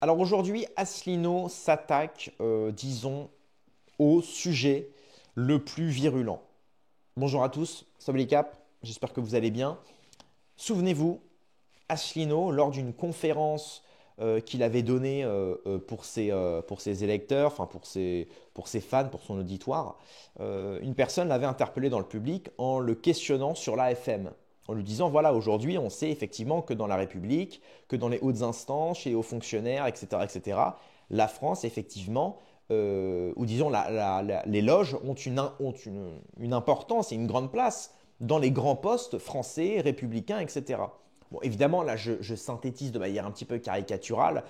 Alors aujourd'hui, Asselineau s'attaque, disons, au sujet le plus virulent. Bonjour à tous, Sob Cap, j'espère que vous allez bien. Souvenez-vous, Asselineau, lors d'une conférence qu'il avait donnée pour ses électeurs, enfin pour ses fans, pour son auditoire, une personne l'avait interpellé dans le public en le questionnant sur l'AFM, en lui disant, voilà, aujourd'hui, on sait effectivement que dans la République, que dans les hautes instances, chez les hauts fonctionnaires, etc., la France, effectivement, ou disons, les loges une importance et une grande place dans les grands postes français, républicains, etc. Bon, évidemment, là, je synthétise de manière un petit peu caricaturale.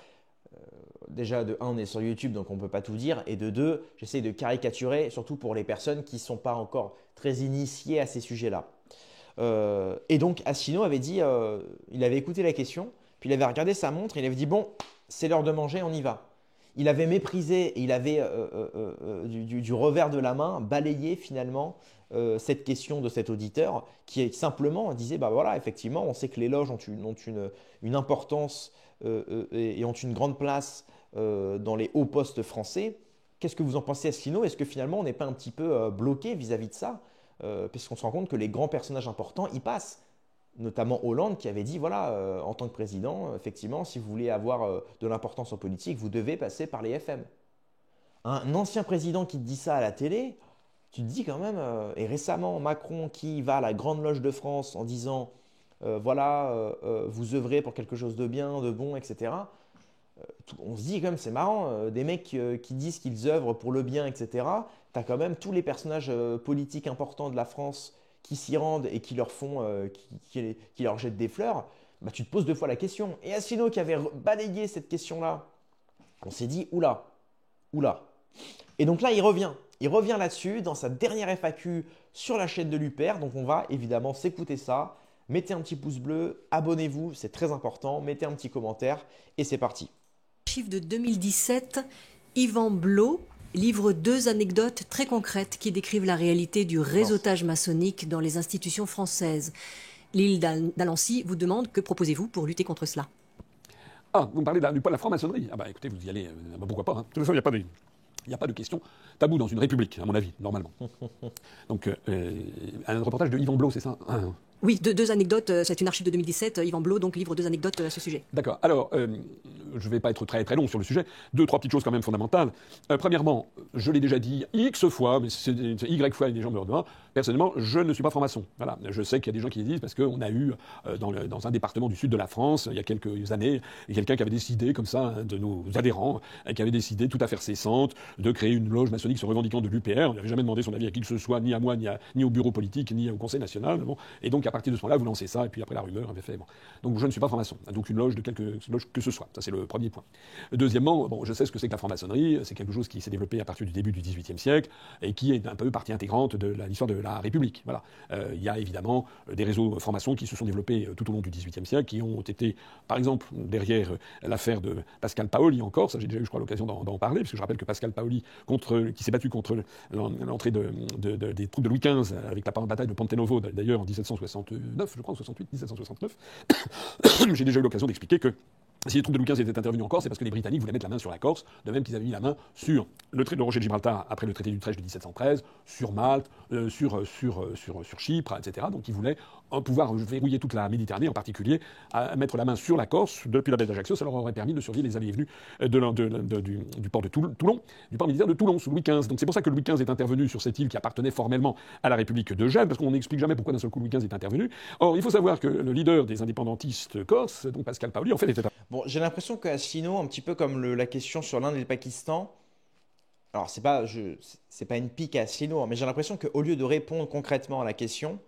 Déjà, de un, on est sur YouTube, donc on ne peut pas tout dire. Et de deux, j'essaie de caricaturer, surtout pour les personnes qui ne sont pas encore très initiées à ces sujets-là. Et donc, Asselineau avait dit, il avait écouté la question, puis il avait regardé sa montre, et il avait dit, bon, c'est l'heure de manger, on y va. Il avait méprisé, et il avait du revers de la main balayé finalement cette question de cet auditeur qui simplement disait, bah voilà, effectivement, on sait que les loges une importance et ont une grande place dans les hauts postes français. Qu'est-ce que vous en pensez, Asselineau? Est-ce que finalement on n'est pas un petit peu bloqué vis-à-vis de ça? Puisqu'on se rend compte que les grands personnages importants y passent, notamment Hollande qui avait dit, voilà, en tant que président, effectivement, si vous voulez avoir de l'importance en politique, vous devez passer par les FM. Un ancien président qui te dit ça à la télé, tu te dis quand même, et récemment Macron qui va à la Grande Loge de France en disant, voilà, vous œuvrez pour quelque chose de bien, de bon, etc. On se dit quand même, c'est marrant, des mecs qui disent qu'ils œuvrent pour le bien, etc. Tu as quand même tous les personnages politiques importants de la France qui s'y rendent et qui leur font, qui leur jettent des fleurs. Bah, tu te poses deux fois la question. Et Asselineau qui avait balayé cette question-là, on s'est dit, oula, oula. Et donc là, il revient. Il revient là-dessus dans sa dernière FAQ sur la chaîne de l'UPR. Donc on va évidemment s'écouter ça. Mettez un petit pouce bleu, abonnez-vous, c'est très important. Mettez un petit commentaire et c'est parti. Chiffre de 2017, Yvan Blot livre deux anecdotes très concrètes qui décrivent la réalité du réseautage maçonnique dans les institutions françaises. L'île d'Alency vous demande que proposez-vous pour lutter contre cela? Ah, vous me parlez de la franc-maçonnerie. Ah bah écoutez, vous y allez, pourquoi pas. Hein. De toute façon, il n'y a pas de question tabou dans une république, à mon avis, normalement. Donc, un reportage de Yvan Blot, c'est ça? Oui, deux anecdotes, c'est une archive de 2017, Yvan Blot donc livre deux anecdotes à ce sujet. D'accord. Alors, je ne vais pas être très très long sur le sujet. Deux, trois petites choses quand même fondamentales. Premièrement, je l'ai déjà dit X fois, mais c'est Y fois et des gens me redemandent. Personnellement, je ne suis pas franc-maçon. Voilà. Je sais qu'il y a des gens qui le disent parce qu'on a eu dans un département du sud de la France, il y a quelques années, quelqu'un qui avait décidé, comme ça, de nos adhérents, qui avait décidé, tout à faire cessante, de créer une loge maçonnique se revendiquant de l'UPR. On n'avait jamais demandé son avis à qui que ce soit, ni à moi, ni au bureau politique, ni au Conseil national. Bon. Et donc, à partir de ce moment-là, vous lancez ça, et puis après la rumeur avait fait. Bon. Donc je ne suis pas franc-maçon, donc une loge de quelque loge que ce soit. Ça, c'est le premier point. Deuxièmement, bon, je sais ce que c'est que la franc-maçonnerie. C'est quelque chose qui s'est développé à partir du début du XVIIIe siècle et qui est un peu partie intégrante de l'histoire de la République. Voilà. Il y a évidemment des réseaux francs-maçons qui se sont développés tout au long du XVIIIe siècle, qui ont été, par exemple, derrière l'affaire de Pascal Paoli encore. Ça, j'ai déjà eu, je crois, l'occasion d'en parler, parce que je rappelle que Pascal Paoli, qui s'est battu contre l'entrée des troupes de Louis XV avec la bataille de Ponte Novo, d'ailleurs en 1769, je crois, 1769, j'ai déjà eu l'occasion d'expliquer que si les troupes de Louis XV étaient intervenues en Corse, c'est parce que les Britanniques voulaient mettre la main sur la Corse, de même qu'ils avaient mis la main sur le traité de Rocher de Gibraltar après le traité d'Utrecht de 1713, sur Malte, sur Chypre, etc. Donc ils voulaient pouvoir verrouiller toute la Méditerranée, en particulier à mettre la main sur la Corse depuis la baie d'Ajaccio. Ça leur aurait permis de surveiller les allées et venues du port de Toulon, du port militaire de Toulon sous Louis XV. Donc c'est pour ça que Louis XV est intervenu sur cette île qui appartenait formellement à la République de Gênes, parce qu'on n'explique jamais pourquoi d'un seul coup Louis XV est intervenu. Or, il faut savoir que le leader des indépendantistes corses, donc Pascal Paoli, en fait était... Bon, j'ai l'impression qu'Asselineau, un petit peu comme la question sur l'Inde et le Pakistan, alors c'est pas une pique à Asselineau, mais j'ai l'impression qu'au lieu de répondre concrètement à la question,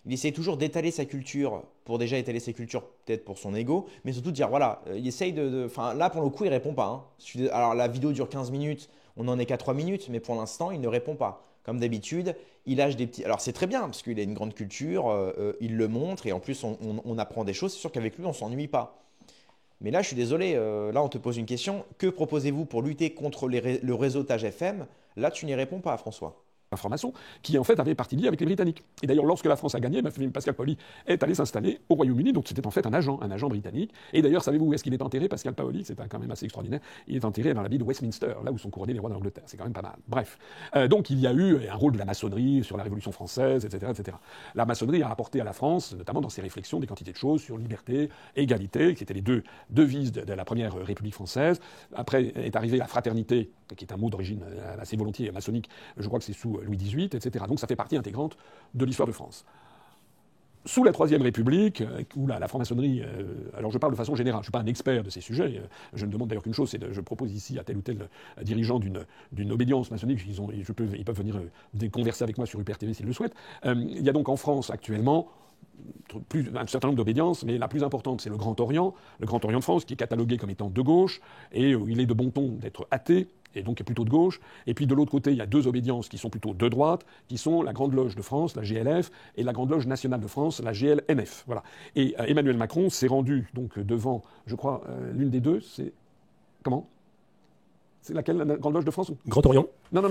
il essaye toujours d'étaler sa culture, pour déjà étaler sa culture peut-être pour son ego, mais surtout de dire voilà, il essaye enfin là pour le coup il répond pas. Hein. Alors la vidéo dure 15 minutes, on n'en est qu'à 3 minutes, mais pour l'instant il ne répond pas. Comme d'habitude, il lâche des petits... Alors c'est très bien, parce qu'il a une grande culture, il le montre, et en plus on apprend des choses, c'est sûr qu'avec lui on s'ennuie pas. Mais là, je suis désolé, là, on te pose une question. Que proposez-vous pour lutter contre le réseautage FM? Là, tu n'y réponds pas, François. franc-maçon, qui en fait avait partie liée avec les Britanniques. Et d'ailleurs, lorsque la France a gagné, Pascal Paoli est allé s'installer au Royaume-Uni, donc c'était en fait un agent britannique. Et d'ailleurs, savez-vous où est-ce qu'il est enterré, Pascal Paoli? C'est quand même assez extraordinaire. Il est enterré dans l'abbaye de Westminster, là où sont couronnés les rois d'Angleterre. C'est quand même pas mal. Bref. Donc il y a eu un rôle de la maçonnerie sur la Révolution française, etc., etc. La maçonnerie a apporté à la France, notamment dans ses réflexions, des quantités de choses sur liberté, égalité, qui étaient les deux devises de la première République française. Après est arrivée la fraternité, qui est un mot d'origine assez volontiers maçonnique, je crois que c'est sous Louis XVIII, etc. Donc ça fait partie intégrante de l'histoire de France. Sous la Troisième République, où la franc-maçonnerie, alors je parle de façon générale, je ne suis pas un expert de ces sujets, je ne demande d'ailleurs qu'une chose, je propose ici à tel ou tel dirigeant d'une obédience maçonnique, ils peuvent venir converser avec moi sur UPR TV s'ils le souhaitent. Il y a donc en France actuellement un certain nombre d'obédiences, mais la plus importante, c'est le Grand Orient de France, qui est catalogué comme étant de gauche, et où il est de bon ton d'être athée, et donc est plutôt de gauche. Et puis de l'autre côté, il y a deux obédiences qui sont plutôt de droite, qui sont la Grande Loge de France, la GLF, et la Grande Loge nationale de France, la GLNF. Voilà. Et Emmanuel Macron s'est rendu donc devant, je crois, l'une des deux, c'est... Comment ? C'est laquelle, la Grande Loge de France? Grand Orient? Non,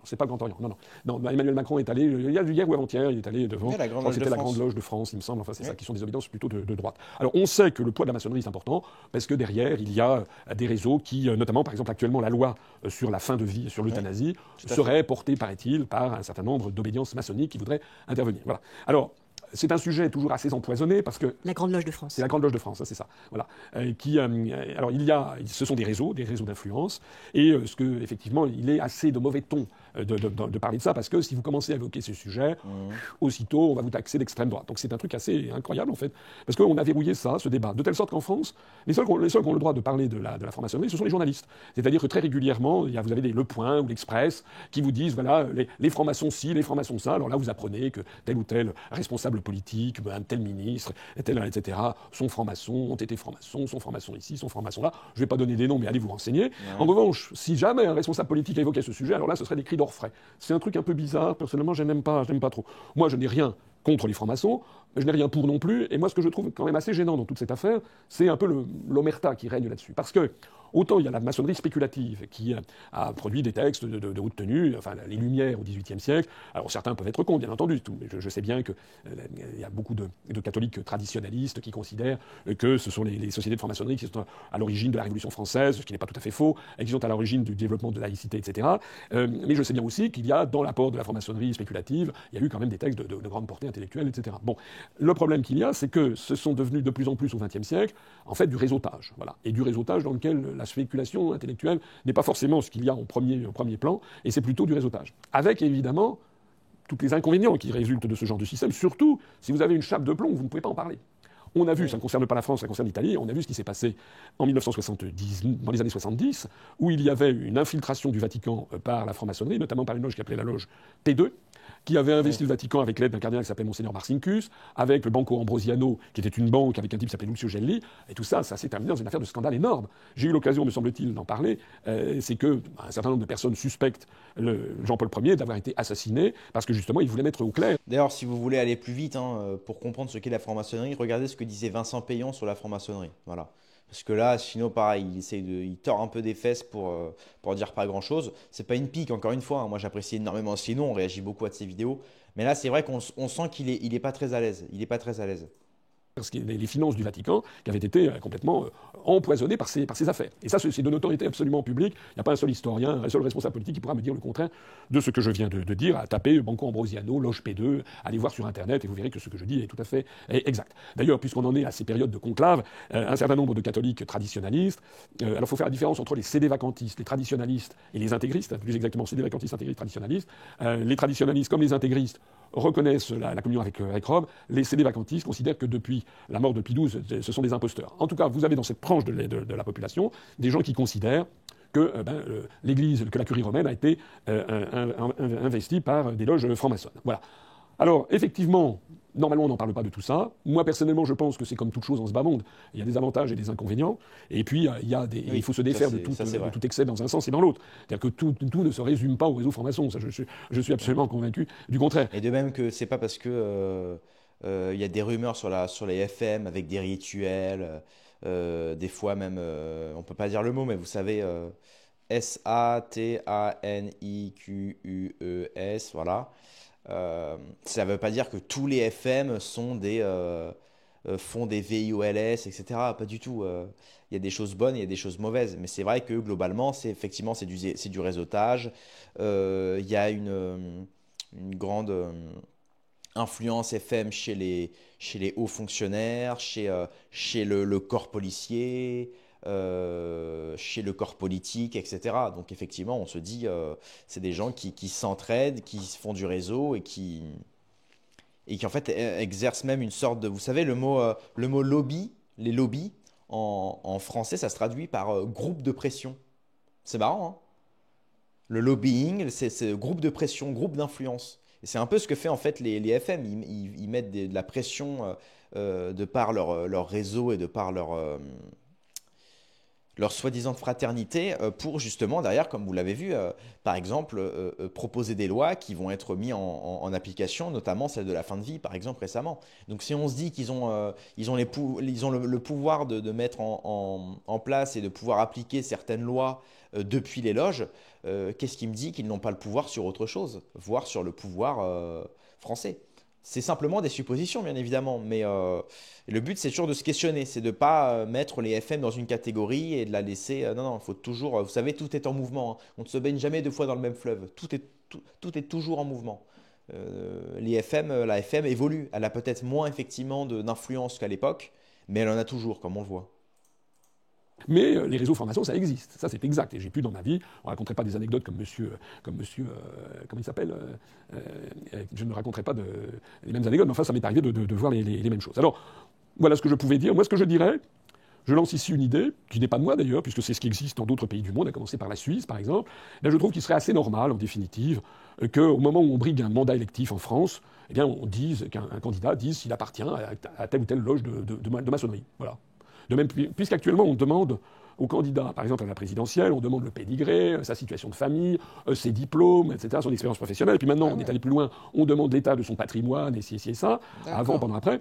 c'est pas le Grand Orient. Non, Emmanuel Macron est allé, hier ou avant-hier, il est allé devant, la Grande je crois que c'était la Grande Loge de France, il me semble, enfin c'est ça, qui sont des obédiences plutôt de droite. Alors on sait que le poids de la maçonnerie est important, parce que derrière, il y a des réseaux qui, notamment par exemple actuellement la loi sur la fin de vie, sur l'euthanasie, serait portée, paraît-il, par un certain nombre d'obédiences maçonniques qui voudraient intervenir. Voilà. Alors, c'est un sujet toujours assez empoisonné parce que... La Grande Loge de France. C'est la Grande Loge de France, hein, c'est ça. Voilà. Alors, ce sont des réseaux d'influence, et effectivement, il est assez de mauvais ton de parler de ça, parce que si vous commencez à évoquer ce sujet, aussitôt, on va vous taxer d'extrême droite. Donc c'est un truc assez incroyable, en fait, parce qu'on a verrouillé ce débat, de telle sorte qu'en France, les seuls qui ont le droit de parler de la franc-maçonnerie, ce sont les journalistes. C'est-à-dire que très régulièrement, vous avez Le Point ou l'Express qui vous disent, voilà, les francs-maçons ci, les francs-maçons ça, alors là, vous apprenez que tel ou tel responsable politique, un tel ministre, etc., sont francs-maçons, ont été francs-maçons, sont francs-maçons ici, sont francs-maçons là. Je ne vais pas donner des noms, mais allez vous renseigner. Ouais. En revanche, si jamais un responsable politique évoquait ce sujet, alors là, ce serait des cris d'orfraie. C'est un truc un peu bizarre. Personnellement, je n'aime pas trop. Moi, je n'ai rien contre les francs-maçons, je n'ai rien pour non plus. Et moi, ce que je trouve quand même assez gênant dans toute cette affaire, c'est un peu l'omerta qui règne là-dessus. Parce que autant il y a la maçonnerie spéculative qui a produit des textes de haute tenue, enfin les Lumières au XVIIIe siècle. Alors certains peuvent être contre, bien entendu, mais je sais bien qu'il y a beaucoup de catholiques traditionnalistes qui considèrent que ce sont les sociétés de franc-maçonnerie qui sont à l'origine de la Révolution française, ce qui n'est pas tout à fait faux, et qui sont à l'origine du développement de la laïcité, etc. Mais je sais bien aussi qu'il y a, dans l'apport de la franc-maçonnerie spéculative, il y a eu quand même des textes de grande portée intellectuelle, etc. Bon, le problème qu'il y a, c'est que ce sont devenus de plus en plus au XXe siècle, en fait, du réseautage. Voilà. Et du réseautage dans lequel la spéculation intellectuelle n'est pas forcément ce qu'il y a au premier plan, et c'est plutôt du réseautage. Avec, évidemment, tous les inconvénients qui résultent de ce genre de système, surtout si vous avez une chape de plomb, vous ne pouvez pas en parler. On a vu, ça ne concerne pas la France, ça concerne l'Italie, on a vu ce qui s'est passé en 1970, dans les années 70, où il y avait une infiltration du Vatican par la franc-maçonnerie, notamment par une loge qui appelait la loge P2, qui avait investi le Vatican avec l'aide d'un cardinal qui s'appelait Monseigneur Marcinkus, avec le Banco Ambrosiano, qui était une banque avec un type qui s'appelait Lucio Gelli, et tout ça, ça s'est terminé dans une affaire de scandale énorme. J'ai eu l'occasion, me semble-t-il, d'en parler, c'est que un certain nombre de personnes suspectent Jean-Paul Ier d'avoir été assassiné, parce que justement, il voulait mettre au clair. D'ailleurs, si vous voulez aller plus vite, pour comprendre ce qu'est la franc-maçonnerie, regardez ce que disait Vincent Payan sur la franc-maçonnerie. Voilà. Parce que là, Chino, pareil, il tord un peu des fesses pour dire pas grand-chose. C'est pas une pique, encore une fois. Moi, j'apprécie énormément Chino, on réagit beaucoup à de ses vidéos. Mais là, c'est vrai qu'on sent qu'il est pas très à l'aise. Il est pas très à l'aise. Parce que les finances du Vatican qui avaient été complètement empoisonnées par ces affaires. Et ça, c'est de notoriété absolument publique. Il n'y a pas un seul historien, un seul responsable politique qui pourra me dire le contraire de ce que je viens de dire. À taper Banco Ambrosiano, Loge P2, allez voir sur Internet et vous verrez que ce que je dis est tout à fait exact. D'ailleurs, puisqu'on en est à ces périodes de conclave, un certain nombre de catholiques traditionnalistes, alors il faut faire la différence entre les cédé-vacantistes, les traditionalistes et les intégristes, plus exactement cédé-vacantistes, intégristes, traditionalistes. Les traditionalistes comme les intégristes reconnaissent la communion avec Rome. Les cédé-vacantistes considèrent que depuis la mort de Pie XII, ce sont des imposteurs. En tout cas, vous avez dans cette tranche de la population des gens qui considèrent que l'Église, que la curie romaine a été investie par des loges franc-maçonnes. Voilà. Alors, effectivement, normalement, on n'en parle pas de tout ça. Moi, personnellement, je pense que c'est comme toute chose dans ce bas monde. Il y a des avantages et des inconvénients. Et puis, il faut se défaire de tout excès dans un sens et dans l'autre. C'est-à-dire que tout ne se résume pas au réseau franc-maçon. Ça, je suis absolument convaincu du contraire. Et de même que c'est pas parce que il y a des rumeurs sur les FM avec des rituels, des fois même, on peut pas dire le mot, mais vous savez, Sataniqueus, voilà. Ça ne veut pas dire que tous les FM font des VIOLS, etc. Pas du tout. Il y a des choses bonnes, il y a des choses mauvaises. Mais c'est vrai que globalement, effectivement, c'est du réseautage. Il y a une grande influence FM chez les hauts fonctionnaires, chez le corps policier, chez le corps politique, etc. Donc effectivement, on se dit, c'est des gens qui s'entraident, qui font du réseau et qui en fait exercent même une sorte de... Vous savez, le mot lobby, les lobbies, en français, ça se traduit par groupe de pression. C'est marrant, hein? Le lobbying, c'est groupe de pression, groupe d'influence. Et c'est un peu ce que fait en fait les FM. Ils mettent de la pression de par leur réseau et de par leur soi-disant fraternité pour justement derrière, comme vous l'avez vu, par exemple, proposer des lois qui vont être mises en application, notamment celle de la fin de vie, par exemple, récemment. Donc si on se dit qu'ils ont, ils ont le pouvoir de mettre en place et de pouvoir appliquer certaines lois depuis les loges, qu'est-ce qui me dit qu'ils n'ont pas le pouvoir sur autre chose, voire sur le pouvoir français? C'est simplement des suppositions, bien évidemment, mais le but, c'est toujours de se questionner, c'est de ne pas mettre les FM dans une catégorie et de la laisser... non, non, il faut toujours... vous savez, tout est en mouvement, hein. On ne se baigne jamais deux fois dans le même fleuve. Tout est toujours en mouvement. La FM évolue. Elle a peut-être moins, effectivement, d'influence qu'à l'époque, mais elle en a toujours, comme on le voit. Mais les réseaux francs-maçons, ça existe, ça c'est exact. Et j'ai pu dans ma vie, on ne raconterait pas des anecdotes comme monsieur comment il s'appelle, je ne raconterai pas les mêmes anecdotes, mais enfin ça m'est arrivé de voir les mêmes choses. Alors, voilà ce que je pouvais dire. Moi, ce que je dirais, je lance ici une idée, qui n'est pas de moi d'ailleurs, puisque c'est ce qui existe dans d'autres pays du monde, à commencer par la Suisse par exemple. Là, je trouve qu'il serait assez normal, en définitive, qu'au moment où on brigue un mandat électif en France, eh bien, on dise qu'un candidat dise s'il appartient à telle ou telle loge de maçonnerie. Voilà. De même, puisqu'actuellement on demande aux candidats, par exemple à la présidentielle, on demande le pédigré, sa situation de famille, ses diplômes, etc., son expérience professionnelle. Et puis maintenant, on est allé plus loin, on demande l'état de son patrimoine, et ci et ça, avant, pendant, après.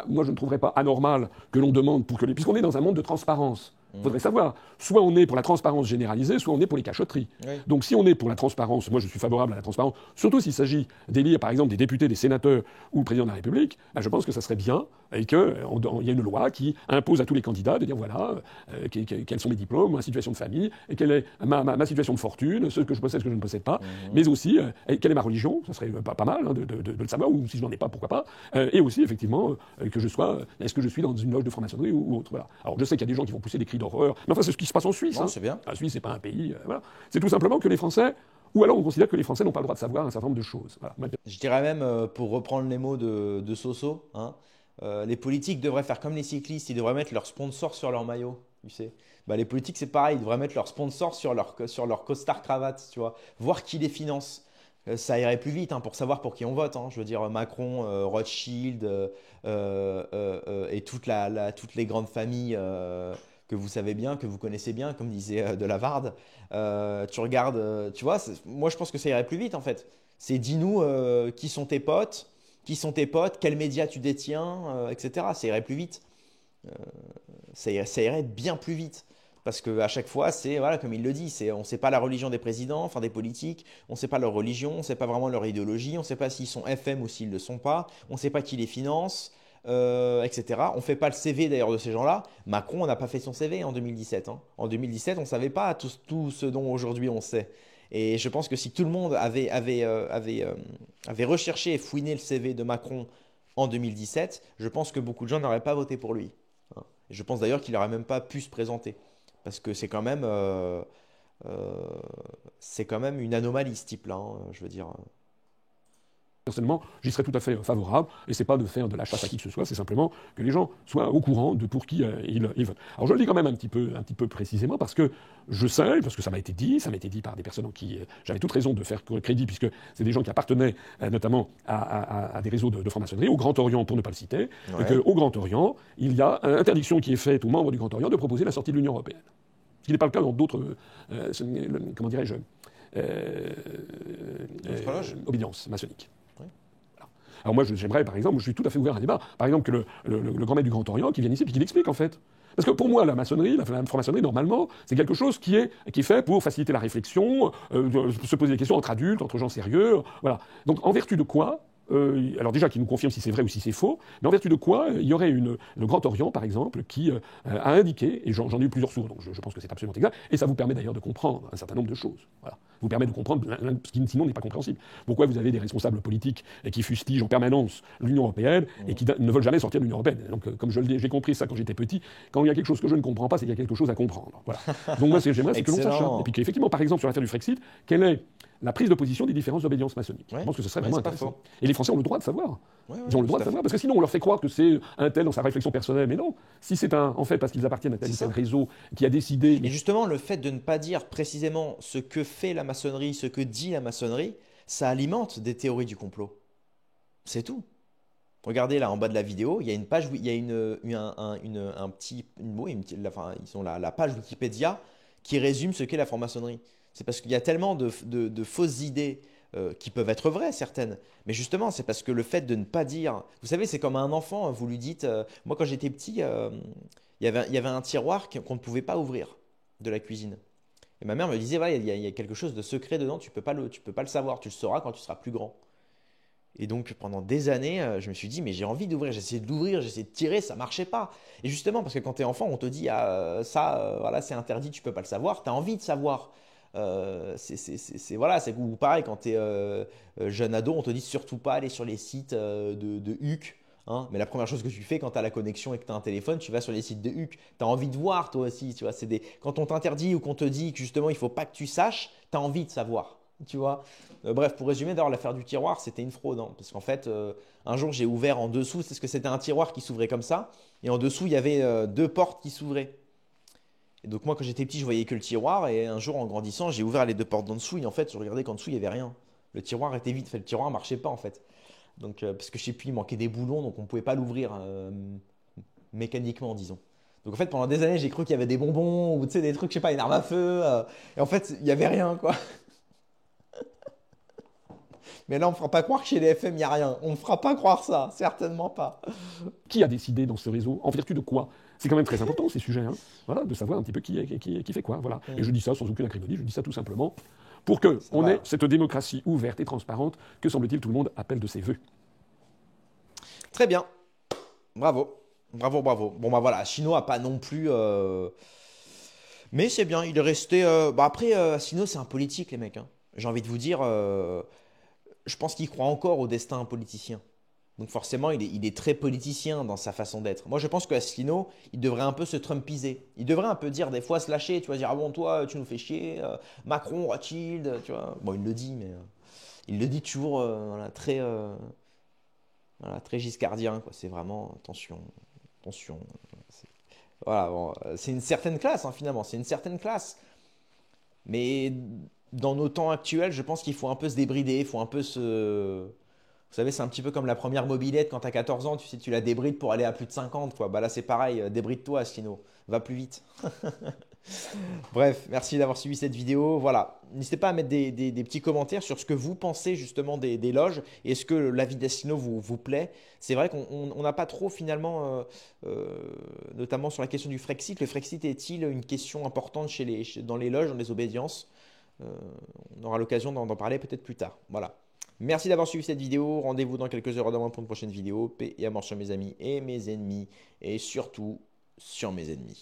Moi, je ne trouverais pas anormal que l'on demande pour que puisqu'on est dans un monde de transparence. Il faudrait savoir, soit on est pour la transparence généralisée, soit on est pour les cachotteries. Oui. Donc si on est pour la transparence, moi je suis favorable à la transparence, surtout s'il s'agit d'élire par exemple des députés, des sénateurs ou le président de la République, je pense que ça serait bien et qu'il y a une loi qui impose à tous les candidats de dire voilà, quels sont mes diplômes, ma situation de famille, et quelle est ma situation de fortune, ce que je possède, ce que je ne possède pas, mais aussi quelle est ma religion, ça serait pas mal de le savoir, ou si je n'en ai pas, pourquoi pas, et aussi effectivement que je sois, est-ce que je suis dans une loge de franc-maçonnerie ou autre. Voilà. Alors je sais qu'il y a des gens qui vont pousser des cris d'horreur, mais enfin c'est ce qui se passe en Suisse. Non, c'est bien. La Suisse, c'est pas un pays. Voilà. C'est tout simplement que les Français, ou alors on considère que les Français n'ont pas le droit de savoir un certain nombre de choses. Voilà. Je dirais même, pour reprendre les mots de Soso, hein, les politiques devraient faire comme les cyclistes, ils devraient mettre leur sponsor sur leur maillot. Tu sais. Les politiques, c'est pareil, ils devraient mettre leur sponsor sur leur costard cravate, tu vois, voir qui les finance. Ça irait plus vite, hein, pour savoir pour qui on vote. Hein. Je veux dire, Macron, Rothschild et toutes les grandes familles que vous savez bien, que vous connaissez bien, comme disait Delavarde. Tu regardes, tu vois, moi je pense que ça irait plus vite en fait. C'est dis-nous qui sont tes potes, quels médias tu détiens, etc. Ça irait plus vite. Ça irait bien plus vite. Parce qu'à chaque fois, c'est, voilà, comme il le dit, on ne sait pas la religion des présidents, enfin des politiques, on ne sait pas leur religion, on ne sait pas vraiment leur idéologie, on ne sait pas s'ils sont FM ou s'ils ne le sont pas, on ne sait pas qui les finance, etc. On ne fait pas le CV d'ailleurs de ces gens-là. Macron, on n'a pas fait son CV en 2017. Hein. En 2017, on ne savait pas tout ce dont aujourd'hui on sait. Et je pense que si tout le monde avait recherché et fouiné le CV de Macron en 2017, je pense que beaucoup de gens n'auraient pas voté pour lui. Hein. Je pense d'ailleurs qu'il n'aurait même pas pu se présenter. Parce que c'est quand même une anomalie ce type-là, hein, je veux dire. Personnellement, j'y serais tout à fait favorable, et c'est pas de faire de la chasse à qui que ce soit, c'est simplement que les gens soient au courant de pour qui ils votent. Alors je le dis quand même un petit peu précisément, parce que je sais, parce que ça m'a été dit par des personnes en qui j'avais toute raison de faire crédit, puisque c'est des gens qui appartenaient notamment à des réseaux de franc-maçonnerie, au Grand Orient pour ne pas le citer, ouais. Et qu'au Grand Orient, il y a une interdiction qui est faite aux membres du Grand Orient de proposer la sortie de l'Union européenne. Ce qui n'est pas le cas dans d'autres, comment dirais-je, obédience maçonnique. Alors moi, j'aimerais, par exemple, je suis tout à fait ouvert à un débat, par exemple, que le grand maître du Grand Orient qui vienne ici et qui l'explique, en fait. Parce que pour moi, la maçonnerie, la franc-maçonnerie, normalement, c'est quelque chose qui est fait pour faciliter la réflexion, se poser des questions entre adultes, entre gens sérieux, voilà. Donc en vertu de quoi alors déjà, qui nous confirme si c'est vrai ou si c'est faux, mais en vertu de quoi il y aurait le Grand Orient, par exemple, qui a indiqué, et j'en ai eu plusieurs sources, donc je pense que c'est absolument exact, et ça vous permet d'ailleurs de comprendre un certain nombre de choses. Voilà. Vous permet de comprendre ce qui sinon n'est pas compréhensible. Pourquoi vous avez des responsables politiques qui fustigent en permanence l'Union européenne et qui ne veulent jamais sortir de l'Union européenne. Donc, comme j'ai compris ça quand j'étais petit, quand il y a quelque chose que je ne comprends pas, c'est qu'il y a quelque chose à comprendre. Voilà. Donc moi, j'aimerais que l'on sache ça. Et puis qu'effectivement, par exemple, sur l'affaire du Frexit, quelle est la prise de position des différentes obédiences maçonniques. Je pense que ce serait vraiment intéressant. Et les Français ont le droit de savoir. Ils ont le droit de savoir, parce que sinon on leur fait croire que c'est un tel dans sa réflexion personnelle. Mais non, si c'est en fait parce qu'ils appartiennent à tel ou tel réseau qui a décidé... Et justement, le fait de ne pas dire précisément ce que fait la maçonnerie, ce que dit la maçonnerie, ça alimente des théories du complot. C'est tout. Regardez là en bas de la vidéo, il y a une page, il y a la page Wikipédia qui résume ce qu'est la franc-maçonnerie. C'est parce qu'il y a tellement de fausses idées qui peuvent être vraies, certaines. Mais justement, c'est parce que le fait de ne pas dire... Vous savez, c'est comme un enfant, vous lui dites... moi, quand j'étais petit, il y avait un tiroir qu'on ne pouvait pas ouvrir de la cuisine. Et ma mère me disait, il y a quelque chose de secret dedans, tu peux pas le savoir, tu le sauras quand tu seras plus grand. Et donc, pendant des années, je me suis dit, mais j'ai envie d'ouvrir, j'ai essayé d'ouvrir, j'ai essayé de tirer, ça marchait pas. Et justement, parce que quand tu es enfant, on te dit, voilà, c'est interdit, tu peux pas le savoir, tu as envie de savoir. Ou pareil, quand tu es jeune ado, on te dit surtout pas aller sur les sites de HUC. Hein, mais la première chose que tu fais quand tu as la connexion et que tu as un téléphone, tu vas sur les sites de HUC. Tu as envie de voir toi aussi. Tu vois, quand on t'interdit ou qu'on te dit que justement il ne faut pas que tu saches, tu as envie de savoir. Tu vois. Bref, pour résumer, d'ailleurs, l'affaire du tiroir, c'était une fraude. Hein, parce qu'en fait, un jour, j'ai ouvert en dessous, c'est ce que c'était un tiroir qui s'ouvrait comme ça. Et en dessous, il y avait deux portes qui s'ouvraient. Et donc moi, quand j'étais petit, je voyais que le tiroir. Et un jour, en grandissant, j'ai ouvert les deux portes d'en dessous. Et en fait, je regardais qu'en dessous, il n'y avait rien. Le tiroir était vide. Le tiroir ne marchait pas, en fait. Donc, parce que je ne sais plus, il manquait des boulons. Donc, on ne pouvait pas l'ouvrir mécaniquement, disons. Donc, en fait, pendant des années, j'ai cru qu'il y avait des bonbons ou des trucs, je sais pas, une arme à feu. Et en fait, il n'y avait rien, quoi. Mais là, on ne me fera pas croire que chez les FM, il n'y a rien. On ne me fera pas croire ça. Certainement pas. Qui a décidé dans ce réseau? En vertu de quoi? C'est quand même très important, ces sujets, hein. Voilà, de savoir un petit peu qui fait quoi. Voilà. Et je dis ça sans aucune acrimonie, je dis ça tout simplement pour qu'on ait cette démocratie ouverte et transparente que, semble-t-il, tout le monde appelle de ses voeux. Très bien. Bravo. Bravo, bravo. Bon, bah voilà, Assino n'a pas non plus... Mais c'est bien, il est resté... Après, Assino, c'est un politique, les mecs. Hein. J'ai envie de vous dire, je pense qu'il croit encore au destin politicien. Donc forcément, il est très politicien dans sa façon d'être. Moi, je pense qu'Asselineau, il devrait un peu se trumpiser. Il devrait un peu dire, des fois, se lâcher, tu vois, dire, ah bon, toi, tu nous fais chier, Macron, Rothschild, tu vois. Bon, il le dit, mais il le dit toujours voilà, très giscardien, quoi. C'est vraiment, attention. Voilà, bon, c'est une certaine classe, hein, finalement, c'est une certaine classe. Mais dans nos temps actuels, je pense qu'il faut un peu se débrider, il faut un peu se... Vous savez, c'est un petit peu comme la première mobilette quand tu as 14 ans, tu sais, tu la débrides pour aller à plus de 50, quoi. Bah là, c'est pareil, débride-toi, Asselineau, va plus vite. Bref, merci d'avoir suivi cette vidéo. Voilà, n'hésitez pas à mettre des petits commentaires sur ce que vous pensez justement des loges et est-ce que l'avis d'Asselineau vous plaît. C'est vrai qu'on n'a pas trop finalement, notamment sur la question du Frexit. Le Frexit est-il une question importante dans les loges, dans les obédiences? On aura l'occasion d'en parler peut-être plus tard. Voilà. Merci d'avoir suivi cette vidéo. Rendez-vous dans quelques heures pour une prochaine vidéo. Paix et amour sur mes amis et mes ennemis. Et surtout sur mes ennemis.